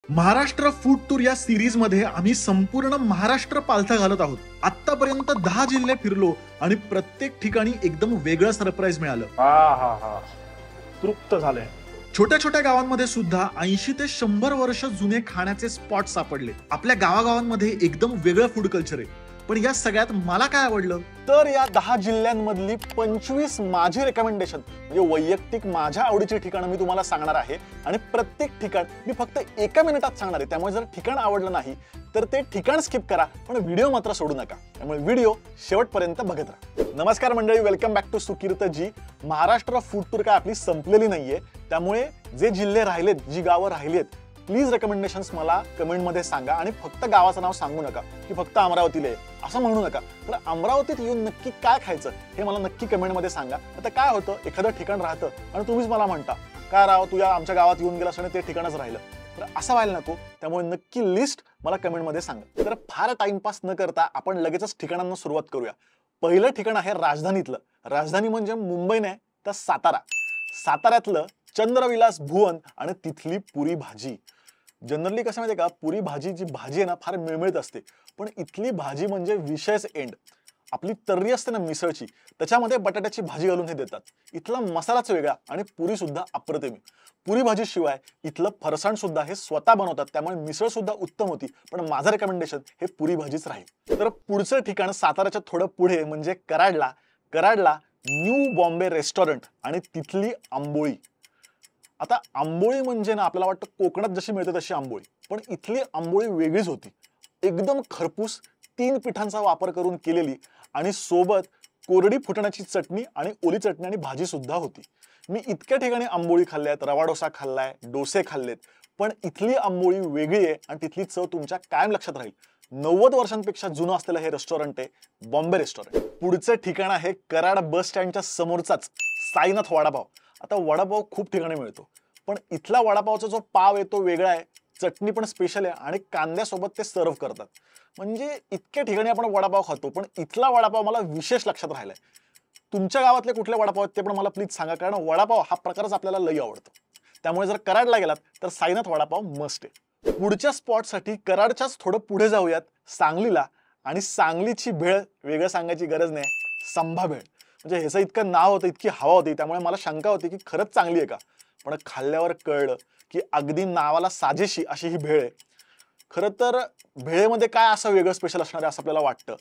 Maharashtra food tour या series मध्ये आम्ही संपूर्ण महाराष्ट्र पालथा घालत आहोत। आतापर्यंत 10 जिल्हे फिरलो आणि प्रत्येक ठिकाणी एकदम वेगळं सरप्राईज मिळालं। हा तृप्त झाले। छोट्या छोट्या गावांमध्ये सुद्धा 80 ते 100 वर्ष जुने खाण्याचे स्पॉट सापडले। आपल्या गावागावांमध्ये एकदम वेगळं फूड कल्चर आहे। पण या सगळ्यात मला काय आवडलं तर या 10 जिल्ह्यांमधली 25 माझी रेकमेंडेशन म्हणजे वैयक्तिक माझ्या आवडीची ठिकाणं मी तुम्हाला सांगणार आहे आणि प्रत्येक ठिकाण मी फक्त 1 मिनिटात सांगणार आहे। त्यामुळे जर ठिकाण आवडलं नाही तर ते ठिकाण स्किप करा, पण व्हिडिओ मात्र सोडू नका। त्यामुळे व्हिडिओ शेवटपर्यंत बघत राहा। नमस्कार मंडळी, welcome back to Sukirt ji. Maharashtra food tour काय आपली संपलेली नाहीये, त्यामुळे जे जिल्हे राहिलेत, जी गावं राहिलीत, प्लीज रेकमेंडेशन्स मला कमेंट मध्ये सांगा आणि फक्त गावाचं नाव सांगू नका की फक्त अमरावतीला आहे असं म्हणू नका। तर अमरावतीत येऊन नक्की काय खायचं हे मला नक्की कमेंट मध्ये सांगा। आता काय होतं, एखादं ठिकाण राहतं आणि तुम्हीच मला म्हणता काय राव तू या आमच्या गावात येऊन गेलास आणि ते ठिकाणच राहिलं, तर असं व्हायला नको। त्यामुळे नक्की लिस्ट मला कमेंट मध्ये सांगा। तर फार टाइमपास न करता आपण लगेचच ठिकाणांना सुरुवात करूया। पहिलं ठिकाण आहे राजधानीतलं। राजधानी म्हणजे मुंबई नाही तर सातारा। साताऱ्यातलं चंद्रविलास भुवन आणि तिथली पुरी भाजी। जनरली कसं माहितीये का, पुरी भाजी जी भाजी आहे ना फार मिळमिळत असते, पण इथली भाजी म्हणजे विषयच एंड। आपली तर्री असते ना मिसळची, त्याच्यामध्ये बटाट्याची भाजी घालून हे देतात। इथला मसालाच वेगळा आणि पुरी सुद्धा अप्रतिम। पुरी भाजी शिवाय इथलं फरसाण सुद्धा हे स्वतः बनवतात, त्यामुळे मिसळ सुद्धा उत्तम होती। पण माझं रेकमेंडेशन हे पुरी भाजीच राहील। तर पुढचं ठिकाण साताऱ्याच्या थोडं पुढे म्हणजे कराडला। कराडला न्यू बॉम्बे रेस्टॉरंट आणि तिथली आंबोळी। आता आंबोळी म्हणजे ना आपल्याला वाटतं कोकणात जशी मिळते तशी आंबोळी, पण इथली आंबोळी वेगळीच होती। एकदम खरपूस 3 पिठांचा वापर करून केलेली आणि सोबत कोरडी फुटण्याची चटणी आणि ओली चटणी आणि भाजी सुद्धा होती। मी इतक्या ठिकाणी आंबोळी खाल्ल्यात, रवा डोसा खाल्लाय, डोसे खाल्लेत, पण इथली आंबोळी वेगळी आहे आणि तिथली चव तुमच्या कायम लक्षात राहील। 90 वर्षांपेक्षा जुनं असलेलं हे रेस्टॉरंट आहे बॉम्बे रेस्टॉरंट। पुढचं ठिकाण आहे कराड बस स्टँडच्या समोरचाच साईनाथ वडापाव। आता वडापाव खूप ठिकाणी मिळतो, पण इथला वडापावचा जो पाव आहे तो वेगळा आहे। चटणी पण स्पेशल आहे आणि कांद्यासोबत ते सर्व करतात। म्हणजे इतक्या ठिकाणी आपण वडापाव खातो, पण इथला वडापाव मला विशेष लक्षात राहिलाय। तुमच्या गावातले कुठले वडापाव आहेत ते पण मला प्लीज सांगा, कारण वडापाव हा प्रकारच आपल्याला लई आवडतो। त्यामुळे जर कराडला गेलात तर साईनाथ वडापाव मस्ट आहे। पुढच्या स्पॉटसाठी कराडच्याच थोडं पुढे जाऊयात सांगलीला, आणि सांगलीची भेळ वेगळं सांगायची गरज नाही, संभा भेळ। म्हणजे ह्याचं इतकं नाव होतं, इतकी हवा होती, त्यामुळे मला शंका होती की खरंच चांगली आहे का, पण खाल्ल्यावर कळलं की अगदी नावाला साजेशी अशी ही भेळ आहे। खरं तर भेळेमध्ये काय असं वेगळं स्पेशल असणार आहे असं आपल्याला वाटतं,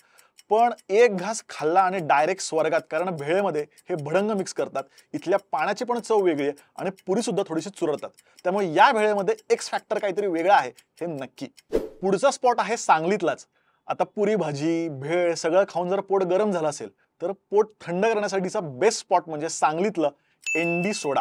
पण एक घास खाल्ला आणि डायरेक्ट स्वर्गात, कारण भेळेमध्ये हे भडंग मिक्स करतात। इथल्या पाण्याची पण चव वेगळी आहे आणि पुरी सुद्धा थोडीशी चुरडतात, त्यामुळे या भेळेमध्ये एक्स फॅक्टर काहीतरी वेगळं आहे हे नक्की। पुढचा स्पॉट आहे सांगलीतलाच। आता पुरी भाजी भेळ सगळं खाऊन जर पोट गरम झालं असेल तर पोट थंड करण्यासाठीचा बेस्ट स्पॉट म्हणजे सांगलीतलं एनडी सोडा।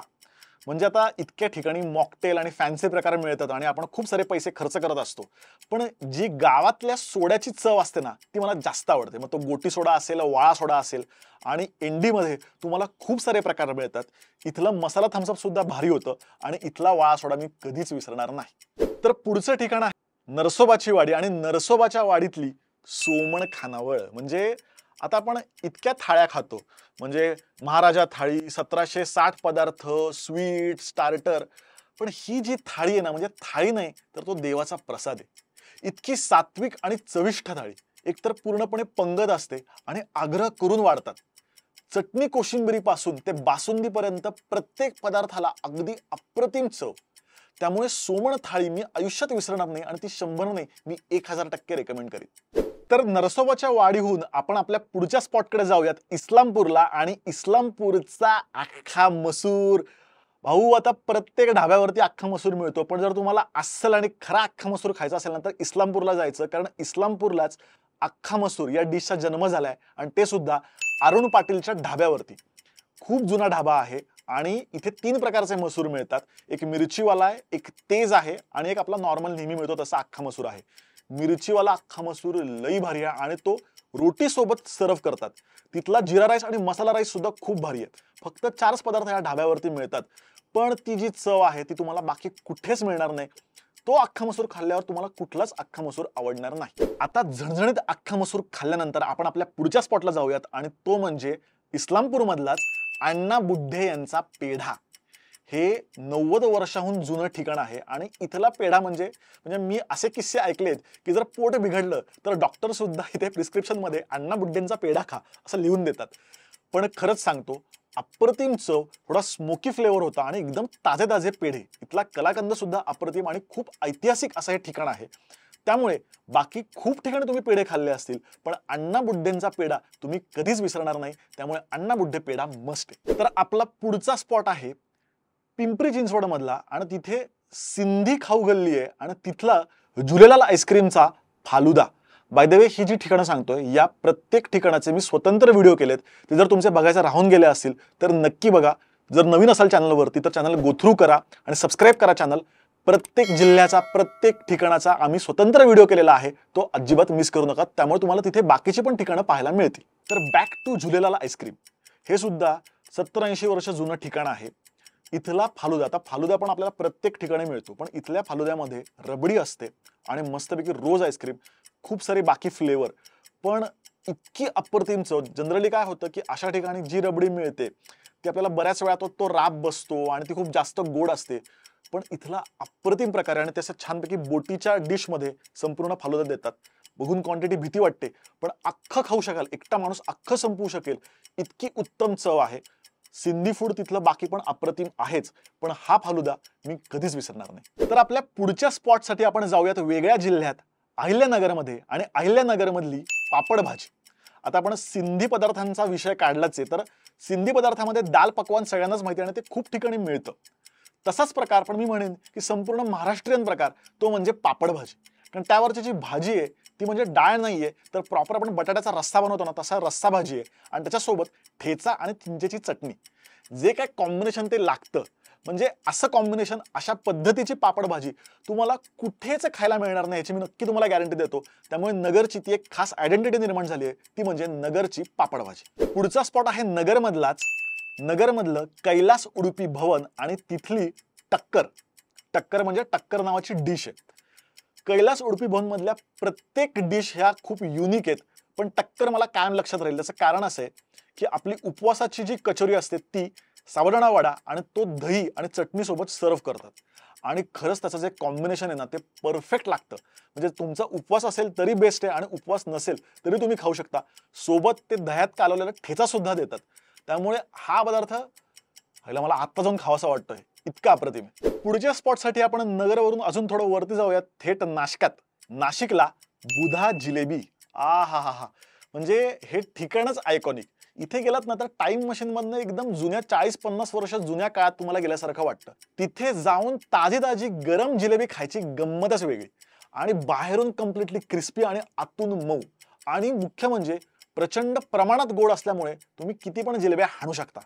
म्हणजे आता इतक्या ठिकाणी मॉकटेल आणि फॅन्सी प्रकार मिळतात आणि आपण खूप सारे पैसे खर्च करत असतो, पण जी गावातल्या सोड्याची चव असते ना ती मला जास्त आवडते। मग तो गोटी सोडा असेल, वाळा सोडा असेल, आणि एनडीमध्ये तुम्हाला खूप सारे प्रकार मिळतात। इथलं मसाला थम्सअप सुद्धा भारी होतं आणि इथला वाळा सोडा मी कधीच विसरणार नाही। तर पुढचं ठिकाण आहे नरसोबाची वाडी आणि नरसोबाच्या वाडीतली सोमण खानावळ। म्हणजे आता आपण इतक्या थाळ्या खातो, म्हणजे महाराजा थाळी, 1760 पदार्थ, स्वीट, स्टार्टर, पण ही जी थाळी आहे ना, म्हणजे थाळी नाही तर तो देवाचा प्रसाद आहे। इतकी सात्विक आणि चविष्ट थाळी, एकतर पूर्णपणे पंगत असते आणि आग्रह करून वाढतात। चटणी कोशिंबिरी पासून ते बासुंदी पर्यंत प्रत्येक पदार्थाला अगदी अप्रतिम चव। त्यामुळे सोमण थाळी मी आयुष्यात विसरणार नाही आणि ती 100 नाही, मी 1000% रेकमेंड करीन। तर नरसोबाच्या वाडीहून आपण आपल्या पुढच्या स्पॉटकडे जाऊयात इस्लामपूरला, आणि इस्लामपूरचा अख्खा मसूर। भाऊ आता प्रत्येक ढाब्यावरती अख्खा मसूर मिळतो, पण जर तुम्हाला अस्सल आणि खरा अख्खा मसूर खायचा असेल ना तर इस्लामपूरला जायचं, कारण इस्लामपूरलाच अख्खा मसूर या डिशचा जन्म झालाय आणि ते सुद्धा अरुण पाटीलच्या ढाब्यावरती। खूप जुना ढाबा आहे आणि इथे 3 प्रकारचे मसूर मिळतात। एक मिरचीवाला आहे, एक तेज आहे आणि एक आपला नॉर्मल नेहमी मिळतो तसा अख्खा मसूर आहे। मिरचीवाला अख्खा मसूर लई भारी आहे आणि तो रोटी सोबत सर्व करतात। तिथला जिरा राईस आणि मसाला राईस सुद्धा खूप भारी आहे। फक्त 4च पदार्थ या ढाब्यावरती मिळतात, पण ती जी चव आहे ती तुम्हाला बाकी कुठेच मिळणार नाही। तो अख्खा मसूर खाल्ल्यावर तुम्हाला कुठलाच अख्खा मसूर आवडणार नाही। आता झणझणीत अख्खा मसूर खाल्ल्यानंतर आपण आपल्या पुढच्या स्पॉटला जाऊयात, आणि तो म्हणजे इस्लामपूर मधलाच अण्णा बुड्ढे यांचा पेढा। हे 90 वर्षाहून जुनं ठिकाण आहे आणि इथला पेढा म्हणजे मी असे किस्से ऐकलेत की जर पोट बिघडलं तर डॉक्टर सुद्धा इथे प्रिस्क्रिप्शन मध्ये अण्णा बुड्डेंचा पेढा खा असं लिहून देतात. पण खरंच सांगतो, अप्रतिम चव, थोडा स्मोकी फ्लेवर होता आणि एकदम ताजे ताजे पेढे. इथला कलाकंद सुद्धा अप्रतिम आणि खूप ऐतिहासिक असं हे ठिकाण आहे. त्यामुळे बाकी खूप ठिकाणी तुम्ही पेढे खाल्ले असतील, पण अण्णा बुड्डेंचा पेढा तुम्ही कधीच विसरणार नाही. त्यामुळे अण्णा बुड्डे पेढा मस्ट आहे. तर आपला पुढचा स्पॉट आहे पिंपरी चिंचवड मधला आणि तिथे सिंधी खाऊ गल्ली आहे आणि तिथला झुलेलाल आईस्क्रीमचा फालुदा. बाय द वे, ही जी ठिकाणं सांगतोय या प्रत्येक ठिकाणाचे मी स्वतंत्र व्हिडिओ केलेत. ते जर तुमचे बघायचे राहून गेले असतील तर नक्की बघा. जर नवीन असाल चॅनलवरती तर चॅनल गो थ्रू करा आणि सबस्क्राईब करा चॅनल. प्रत्येक जिल्ह्याचा, प्रत्येक ठिकाणाचा आम्ही स्वतंत्र व्हिडिओ केलेला आहे, तो अजिबात मिस करू नका. त्यामुळे तुम्हाला तिथे बाकीची पण ठिकाणं पाहायला मिळतील. तर बॅक टू झुलेलाल आईस्क्रीम, हे सुद्धा 70-80 वर्ष जुनं ठिकाण आहे. इथला फालुदा, आता फालुदा पण आपल्याला प्रत्येक ठिकाणी मिळतो, पण इथल्या फालुद्यामध्ये रबडी असते आणि मस्तपैकी रोज आईस्क्रीम, खूप सारे बाकी फ्लेवर, पण इतकी अप्रतिम चव. जनरली काय होतं की अशा ठिकाणी जी रबडी मिळते ती आपल्याला बऱ्याच वेळा तो राब बसतो आणि ती खूप जास्त गोड असते. पण इथला अप्रतिम प्रकारे आणि त्याच्या छानपैकी बोटीच्या डिश मध्ये संपूर्ण फालुदा देतात. बघून क्वांटिटी भीती वाटते, पण अख्खं खाऊ शकाल, एकटा माणूस अख्खं संपवू शकेल इतकी उत्तम चव आहे. सिंधी फूड तिथलं बाकी पण अप्रतिम आहेच, पण हा फालुदा मी कधीच विसरणार नाही. तर आपल्या पुढच्या स्पॉटसाठी आपण जाऊयात वेगळ्या जिल्ह्यात, अहिल्यानगरमध्ये, आणि अहिल्यानगरमधली पापड भाजी. आता आपण सिंधी पदार्थांचा विषय काढलाच आहे, तर सिंधी पदार्थामध्ये दाल पकवान सगळ्यांनाच माहिती आहे आणि ते खूप ठिकाणी मिळतं. तसाच प्रकार पण मी म्हणेन की संपूर्ण महाराष्ट्रीयन प्रकार तो म्हणजे पापड भाजी. कारण त्यावरची जी भाजी आहे ती म्हणजे डाळ नाहीये, तर प्रॉपर आपण बटाट्याचा रस्सा बनवतो ना तसा रस्सा भाजी आहे आणि त्याच्यासोबत ठेचा आणि चिंचेची चटणी. जे काय कॉम्बिनेशन ते लागतं, म्हणजे असं कॉम्बिनेशन, अशा पद्धतीची पापड भाजी तुम्हाला कुठेच खायला मिळणार नाही याची मी नक्की तुम्हाला गॅरंटी देतो. त्यामुळे नगरची ती एक खास आयडेंटिटी निर्माण झाली आहे, ती म्हणजे नगरची पापड भाजी. पुढचा स्पॉट आहे नगरमधलाच, नगरमधलं कैलास उडुपी भवन आणि तिथली टक्कर. टक्कर म्हणजे टक्कर नावाची डिश आहे. कैलास उडुपी भवन मधल्या प्रत्येक डिश ह्या खूप युनिक आहेत, पण टक्कर मला कायम लक्षात राहील. त्याचं कारण असं आहे की आपली उपवासाची जी कचोरी असते ती साबुदाणा वडा आणि तो दही आणि चटणी सोबत सर्व करतात आणि खरंच त्याचं जे कॉम्बिनेशन आहे ना ते परफेक्ट लागतं. म्हणजे तुमचा उपवास असेल तरी बेस्ट आहे आणि उपवास नसेल तरी तुम्ही खाऊ शकता. सोबत ते दह्यात कालवलेला ठेचा सुद्धा देतात. त्यामुळे हा पदार्थ मला आत्ता जाऊन खावासा वाटतोय, इतका अप्रतिम आहे. पुढच्या स्पॉटसाठी आपण नगरवरून अजून थोडं वरती जाऊयात, थेट नाशिकात. नाशिकला बुधा जिलेबी. आ हा हा हा, म्हणजे हे ठिकाणच आयकॉनिक. इथे गेलात ना तर टाइम मशीन मधनं एकदम जुन्या 40-50 वर्ष जुन्या काळात तुम्हाला गेल्यासारखं वाटतं. तिथे जाऊन ताजी ताजी गरम जिलेबी खायची गंमतच वेगळी आणि बाहेरून कम्प्लिटली क्रिस्पी आणि आतून मऊ, आणि मुख्य म्हणजे प्रचंड प्रमाणात गोड असल्यामुळे तुम्ही किती पण जिलेब्या हाणू शकता.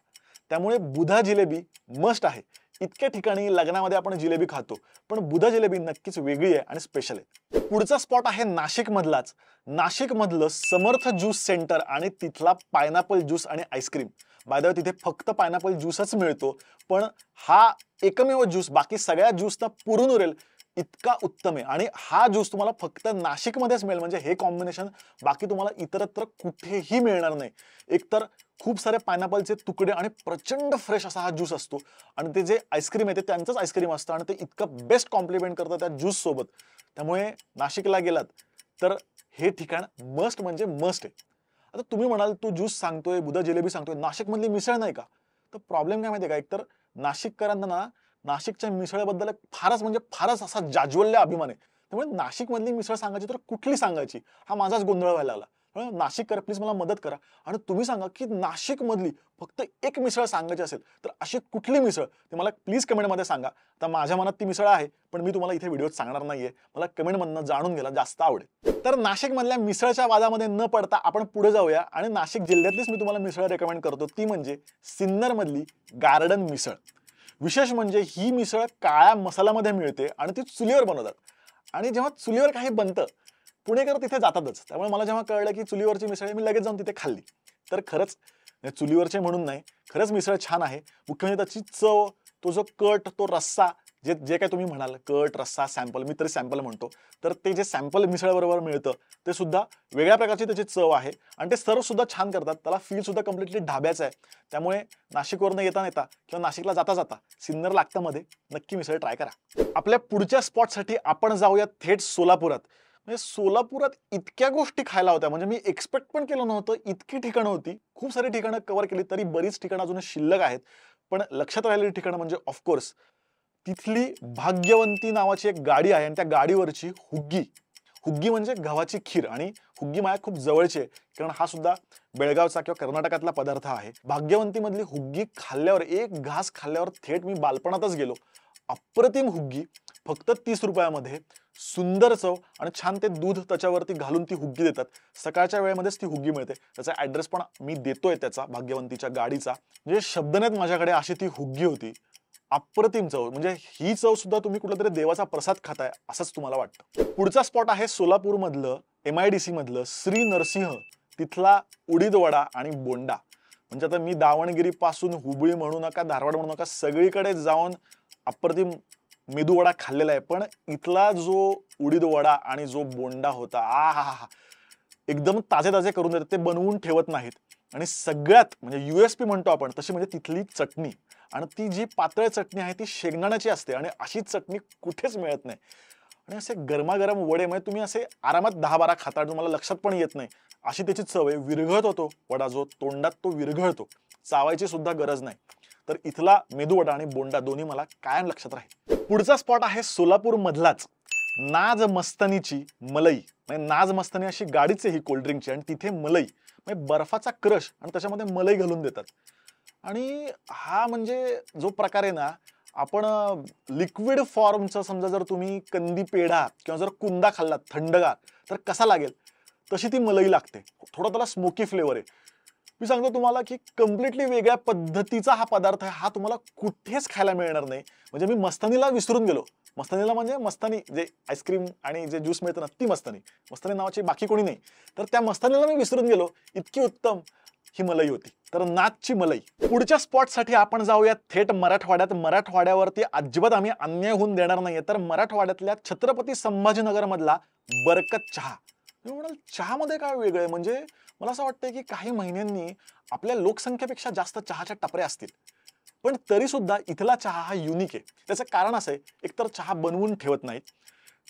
त्यामुळे बुधा जिलेबी मस्ट आहे. इतक्या ठिकाणी लग्नामध्ये आपण जिलेबी खातो, पण बुधा जिलेबी नक्कीच वेगळी आहे आणि स्पेशल आहे. पुढचा स्पॉट आहे नाशिक मधलाच, नाशिक मधलं समर्थ ज्यूस सेंटर आणि तिथला पायनॅपल ज्यूस आणि आईस्क्रीम. बाय द वे, तिथे फक्त पायनॅपल ज्यूसच मिळतो, पण हा एकमेव ज्यूस बाकी सगळ्या ज्यूसना पुरून उरेल इतका उत्तम आहे. आणि हा ज्यूस तुम्हाला फक्त नाशिकमध्येच मिळेल, म्हणजे हे कॉम्बिनेशन बाकी तुम्हाला इतरत्र कुठेही मिळणार नाही. एकतर खूप सारे पायनॅपलचे तुकडे आणि प्रचंड फ्रेश असा हा ज्यूस असतो, आणि ते जे आईस्क्रीम आहे ते त्यांचंच आईस्क्रीम असतं आणि ते इतकं बेस्ट कॉम्प्लिमेंट करतं त्या ज्यूस सोबत. त्यामुळे नाशिकला गेलात तर हे ठिकाण मस्ट म्हणजे मस्ट आहे. आता तुम्ही म्हणाल तू ज्यूस सांगतोय, बुधा जिलेबी सांगतोय, नाशिक मधली मिसळ नाही का? तर प्रॉब्लेम काय माहितीये का, एकतर नाशिककरांना ना नाशिकच्या मिसळबद्दल फारच म्हणजे फारच असा जाज्वल्य अभिमान आहे. त्यामुळे नाशिक मधली मिसळ सांगायची तर कुठली सांगायची हा माझाच गोंधळ व्हायला लागला. नाशिककर प्लीज मला मदत करा आणि तुम्ही सांगा की नाशिक मधली फक्त एक मिसळ सांगायची असेल तर अशी कुठली मिसळ ते मला प्लीज कमेंटमध्ये सांगा. आता माझ्या मनात ती मिसळ आहे, पण मी तुम्हाला इथे व्हिडिओत सांगणार नाहीये. मला कमेंटमधनं जाणून घ्यायला जास्त आवडेल. तर नाशिक मधल्या मिसळच्या वादामध्ये न पडता आपण पुढे जाऊया आणि नाशिक जिल्ह्यातलीच मी तुम्हाला मिसळ रेकमेंड करतो, ती म्हणजे सिन्नर मधली गार्डन मिसळ. विशेष म्हणजे ही मिसळ काळ्या मसाल्यामध्ये मिळते आणि ती चुलीवर बनवतात, आणि जेव्हा चुलीवर काही बनतं पुणेकर तिथे जातातच. त्यामुळे मला जेव्हा कळलं की चुलीवरची मिसळ आहे, मी लगेच जाऊन तिथे खाल्ली. तर खरंच चुलीवरचे म्हणून नाही, खरंच मिसळ छान आहे. मुख्य म्हणजे त्याची चव, तो जो कट, तो रस्सा, जे जे काय तुम्ही म्हणाल कट रस्सा सॅम्पल, मी तरी सॅम्पल म्हणतो, तर ते जे सॅम्पल मिसळबरोबर मिळतं ते सुद्धा वेगळ्या प्रकारची त्याची चव आहे आणि ते सर्व सुद्धा छान करतात. त्याला फील सुद्धा कम्प्लिटली ढाब्याचं आहे. त्यामुळे नाशिकवरनं येता येता किंवा नाशिकला जाता जाता सिन्नर लागतामध्ये नक्की मिसळ ट्राय करा. आपल्या पुढच्या स्पॉटसाठी आपण जाऊया थेट सोलापुरात. म्हणजे सोलापुरात इतक्या गोष्टी खायला होत्या, म्हणजे मी एक्सपेक्ट पण केलं नव्हतं. इतकी ठिकाणं होती, खूप सारी ठिकाणं कव्हर केली, तरी बरीच ठिकाणं अजून शिल्लक आहेत. पण लक्षात राहिलेली ठिकाणं म्हणजे ऑफकोर्स तिथली भाग्यवंती नावाची एक गाडी आहे आणि त्या गाडीवरची हुग्गी. हुग्गी म्हणजे गव्हाची खीर आणि हुग्गी माझ्या खूप जवळची आहे, कारण हा सुद्धा बेळगावचा किंवा कर्नाटकातला पदार्थ आहे. भाग्यवंती मधली हुग्गी खाल्ल्यावर, एक घास खाल्ल्यावर थेट मी बालपणातच गेलो. अप्रतिम हुग्गी, फक्त 30 रुपयामध्ये सुंदर चव आणि छान ते दूध त्याच्यावरती घालून ती हुग्गी देतात. सकाळच्या वेळेमध्येच ती हुग्गी मिळते. त्याचा ॲड्रेस पण मी देतोय त्याचा, भाग्यवंतीच्या गाडीचा. म्हणजे शब्द नाहीत माझ्याकडे, अशी ती हुग्गी होती. अप्रतिम चव, म्हणजे ही चव सुद्धा तुम्ही कुठलातरी देवाचा प्रसाद खाताय असंच तुम्हाला वाटतं. पुढचा स्पॉट आहे सोलापूर मधलं MIDC मधलं श्री नरसिंह, तिथला उडीद वडा आणि बोंडा. म्हणजे आता मी दावणगिरी पासून हुबळी म्हणू नका, धारवाड म्हणू नका, सगळीकडे जाऊन अप्रतिम मेदू वडा खाल्लेला आहे. पण इथला जो उडीद वडा आणि जो बोंडा होता, हा एकदम ताजे ताजे करून देतात, ते बनवून ठेवत नाहीत. आणि सगळ्यात म्हणजे USP म्हणतो आपण तशी म्हणजे तिथली चटणी, आणि ती जी पातळ चटणी आहे ती शेंगदाण्याची असते आणि अशी चटणी कुठेच मिळत नाही. आणि असे गरमागरम वडे, म्हणजे तुम्ही असे आरामात 10-12 खाता, तुम्हाला लक्षात पण येत नाही अशी त्याची चव आहे. विरघळत होतो वडा, जो तोंडात तो विरघळतो, चावायची सुद्धा गरज नाही. तर इथला मेदू वडा आणि बोंडा दोन्ही मला कायम लक्षात राहील. पुढचा स्पॉट आहे सोलापूर मधलाच नाज मस्तनीची मलई. म्हणजे नाज मस्तनी अशी गाडीच आहे ही कोल्ड्रिंकची, आणि तिथे मलई म्हणजे बर्फाचा क्रश आणि त्याच्यामध्ये मलई घालून देतात. आणि हा म्हणजे जो प्रकार आहे ना, आपण लिक्विड फॉर्मचा, समजा जर तुम्ही कंदी पेढा किंवा जर कुंदा खाल्लात थंडगार तर कसा लागेल, तशी ती मलई लागते. थोडा त्याला स्मोकी फ्लेवर आहे. मी सांगतो तुम्हाला की कम्प्लिटली वेगळ्या पद्धतीचा हा पदार्थ आहे. हा तुम्हाला कुठेच खायला मिळणार नाही. म्हणजे मी मस्तानीला विसरून गेलो. मस्तानीला म्हणजे मस्तानी जे आईस्क्रीम आणि जे ज्यूस मिळतं ना, ती मस्तानी. मस्तानी नावाची बाकी कोणी नाही. तर त्या मस्तानीला मी विसरून गेलो. इतकी उत्तम ही मलई होती. तर नाचची मलई. पुढच्या स्पॉटसाठी आपण जाऊया थेट मराठवाड्यात. मराठवाड्यावरती अजिबात आम्ही अन्याय होऊन देणार नाहीये. तर मराठवाड्यातल्या छत्रपती संभाजीनगर मधला बरकत चहा. मी म्हणाल चहामध्ये काय वेगळं आहे? म्हणजे मला असं वाटतंय की काही महिन्यांनी आपल्या लोकसंख्येपेक्षा जास्त चहाच्या टपऱ्या असतील, पण तरी सुद्धा इथला चहा हा युनिक आहे. त्याचं कारण असं आहे, एकतर चहा बनवून ठेवत नाहीत.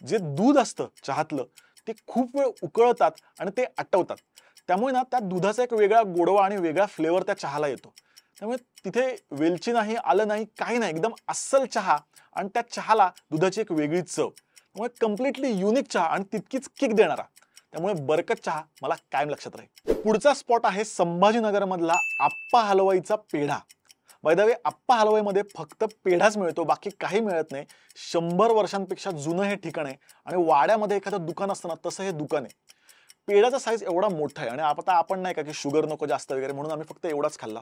जे दूध असतं चहातलं ते खूप वेळ उकळतात आणि ते आटवतात. त्यामुळे ना त्या दुधाचा एक वेगळा गोडवा आणि वेगळा फ्लेवर त्या चहाला येतो. त्यामुळे तिथे वेलची नाही, आलं नाही, काही नाही, एकदम अस्सल चहा आणि त्या चहाला दुधाची एक वेगळी चव. त्यामुळे कम्प्लिटली युनिक चहा आणि तितकीच किक देणारा. त्यामुळे बरकत चहा मला कायम लक्षात राहील. पुढचा स्पॉट आहे संभाजीनगर मधला आप्पा हलवाईचा पेढा. बाय द वे, आप्पा हलवाईमध्ये फक्त पेढाच मिळतो, बाकी काही मिळत नाही. 100 वर्षांपेक्षा जुनं हे ठिकाण आहे आणि वाड्यामध्ये एखादं दुकान असतं ना, तसं हे दुकान आहे. पेढ्याचा साईज एवढा मोठा आहे आणि आता आपण नाही का की शुगर नको जास्त वगैरे म्हणून आम्ही फक्त एवढाच खाल्ला.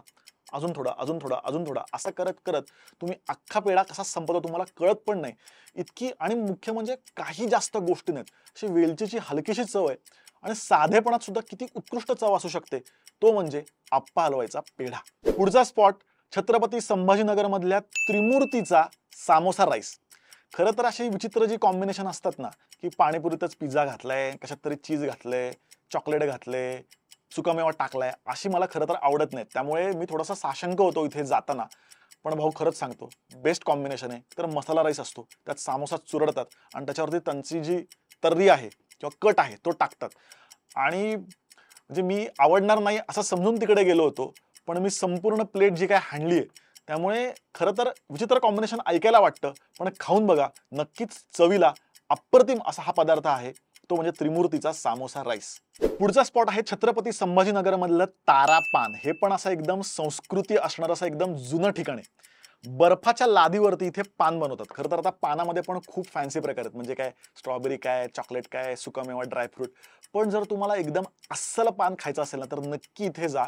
अजून थोडा, अजून थोडा, अजून थोडा, असं करत करत तुम्ही अख्खा पेढा कसा संपतो तुम्हाला कळत पण नाही इतकी. आणि मुख्य म्हणजे काही जास्त गोष्टी नाहीत. अशी वेलचीची हलकीशी चव आहे आणि साधेपणात सुद्धा किती उत्कृष्ट चव असू शकते, तो म्हणजे आप्पा हलवायचा पेढा. पुढचा स्पॉट छत्रपती संभाजीनगर मधल्या त्रिमूर्तीचा सामोसा राईस. खरं तर अशी विचित्र जी कॉम्बिनेशन असतात ना, की पाणीपुरीतच पिझ्झा घातलाय, कशात तरी चीज घातलंय, चॉकलेट घातलंय, सुकामेवा टाकलाय, अशी मला खरं तर आवडत नाहीत. त्यामुळे मी थोडासा साशंक होतो इथे जाताना. पण भाऊ खरंच सांगतो, बेस्ट कॉम्बिनेशन आहे. तर मसाला राईस असतो, त्यात सामोसा चुरडतात आणि त्याच्यावरती त्यांची जी तर्री आहे किंवा कट आहे तो टाकतात. आणि म्हणजे मी आवडणार नाही असं समजून तिकडे गेलो होतो, पण मी संपूर्ण प्लेट जी काय हाणली आहे. त्यामुळे खरं तर विचित्र कॉम्बिनेशन ऐकायला वाटतं, पण खाऊन बघा, नक्कीच चवीला अप्रतिम असा हा पदार्थ आहे, तो म्हणजे त्रिमूर्तीचा सामोसा राईस. पुढचा स्पॉट आहे छत्रपती संभाजीनगर मधलं तारा पान. हे पण असं एकदम संस्कृती असणार असं एकदम जुनं ठिकाण आहे. बर्फाच्या लादीवरती इथे पान बनवतात. खरं तर आता पानामध्ये पण खूप फॅन्सी प्रकार आहेत, म्हणजे काय स्ट्रॉबेरी काय, चॉकलेट काय, सुकामेवा, ड्रायफ्रूट. पण जर तुम्हाला एकदम अस्सल पान खायचं असेल ना, तर नक्की इथे जा.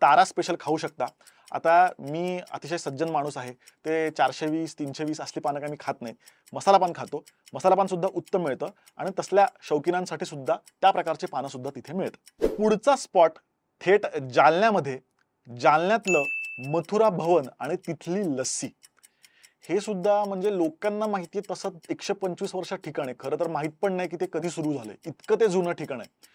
तारा स्पेशल खाऊ शकता. आता मी अतिशय सज्जन माणूस आहे, ते 420, 320 असली पानं काय मी खात नाही. मसाला पान खातो. मसाला पान सुद्धा उत्तम मिळतं आणि तसल्या शौकीनांसाठी सुद्धा त्या प्रकारचे पानं सुद्धा तिथे मिळतात. पुढचा स्पॉट थेट जालन्यामध्ये, जालन्यातलं मथुरा भवन आणि तिथली लस्सी. हे सुद्धा म्हणजे लोकांना माहिती आहे तसं 125 वर्ष ठिकाण आहे. खरं तर माहित पण नाही की ते कधी सुरू झालंय. इतकं ते जुनं ठिकाण आहे.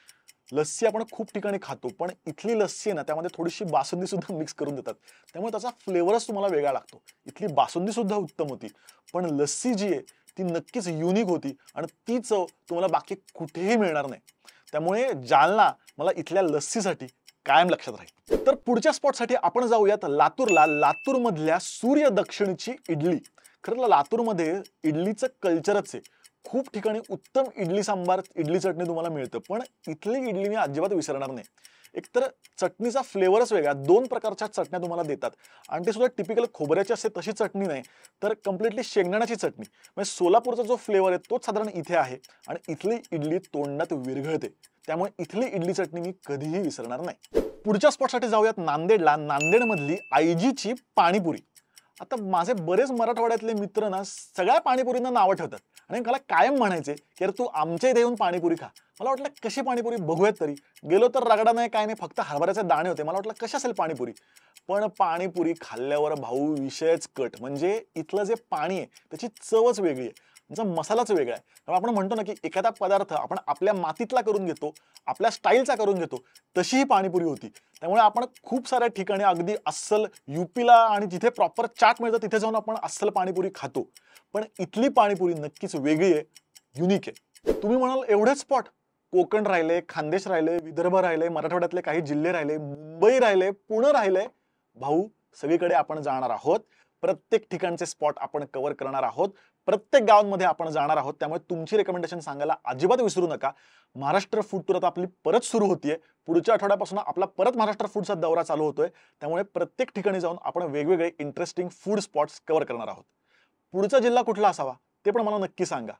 लस्सी आपण खूप ठिकाणी खातो, पण इथली लस्सी आहे ना त्यामध्ये थोडीशी बासुंदी सुद्धा मिक्स करून देतात. त्यामुळे त्याचा फ्लेवरच तुम्हाला वेगळा लागतो. इथली बासुंदी सुद्धा उत्तम होती. पण लस्सी जी आहे ती नक्कीच युनिक होती आणि ती चव तुम्हाला बाकी कुठेही मिळणार नाही. त्यामुळे जालना मला इथल्या लस्सीसाठी कायम लक्षात राहील. तर पुढच्या स्पॉटसाठी आपण जाऊयात लातूरला. लातूरमधल्या सूर्य दक्षिणची इडली. खरं तर लातूरमध्ये इडलीचं कल्चरच आहे. खूप ठिकाणी उत्तम इडली सांबार, इडली चटणी तुम्हाला मिळतं, पण इथली इडली मी अजिबात विसरणार नाही. एकतर चटणीचा फ्लेवरच वेगळा. 2 प्रकारच्या चटण्या तुम्हाला देतात आणि ते सुद्धा टिपिकल खोबऱ्याची असते तशी चटणी नाही, तर कम्प्लिटली शेंगदाण्याची चटणी. म्हणजे सोलापूरचा जो फ्लेवर आहे तोच साधारण इथे आहे आणि इथली इडली तोंडात विरघळते. त्यामुळे इथली इडली चटणी मी कधीही विसरणार नाही. पुढच्या स्पॉटसाठी जाऊयात नांदेडला. नांदेडमधली आयजीची पाणीपुरी. आता माझे बरेच मराठवाड्यातले मित्र ना सगळ्या पाणीपुरींना नावं ठेवतात आणि मला कायम म्हणायचे की अरे तू आमच्या इथे येऊन पाणीपुरी खा. मला वाटलं कशी पाणीपुरी बघूयात तरी. गेलो तर रगडा नाही काय नाही, फक्त हरभऱ्याचे दाणे होते. मला वाटलं कशी असेल पाणीपुरी. पण पाणीपुरी खाल्ल्यावर भाऊ विषयच कट. म्हणजे इथलं जे पाणी आहे त्याची चवच वेगळी आहे, त्याचा मसालाच वेगळा आहे. त्यामुळे आपण म्हणतो ना की एखादा पदार्थ आपण आपल्या मातीतला करून घेतो, आपल्या स्टाईलचा करून घेतो, तशी ही पाणीपुरी होती. त्यामुळे आपण खूप साऱ्या ठिकाणी अगदी अस्सल यूपीला आणि जिथे प्रॉपर चाट मिळतं तिथे जाऊन आपण अस्सल पाणीपुरी खातो. पण इथली पाणीपुरी नक्कीच वेगळी आहे, युनिक आहे. तुम्ही म्हणाल एवढेच स्पॉट? कोकण राहिले, खानदेश राहिले, विदर्भ राहिले, मराठवाड्यातले काही जिल्हे राहिले, मुंबई राहिले, पुणे राहिले. भाऊ सगळीकडे आपण जाणार आहोत. प्रत्येक ठिकाणचे स्पॉट आपण कव्हर करणार आहोत. प्रत्येक गावांमध्ये आपण जाणार आहोत. त्यामुळे तुमची रेकमेंडेशन सांगायला अजिबात विसरू नका. महाराष्ट्र फूड टूर आता आपली परत सुरू होतीये. पुढच्या आठवड्यापासून आपला परत महाराष्ट्र फूडचा दौरा चालू होतोय. त्यामुळे प्रत्येक ठिकाणी जाऊन आपण वेगवेगळे इंटरेस्टिंग फूड स्पॉट्स कव्हर करणार आहोत. पुढचा जिल्हा कुठला असावा ते पण मला नक्की सांगा.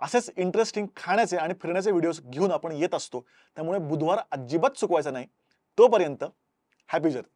असेच इंटरेस्टिंग खाण्याचे आणि फिरण्याचे व्हिडिओज घेऊन आपण येत असतो. त्यामुळे बुधवार अजिबात चुकवायचा नाही. तोपर्यंत हॅपी जर्नी.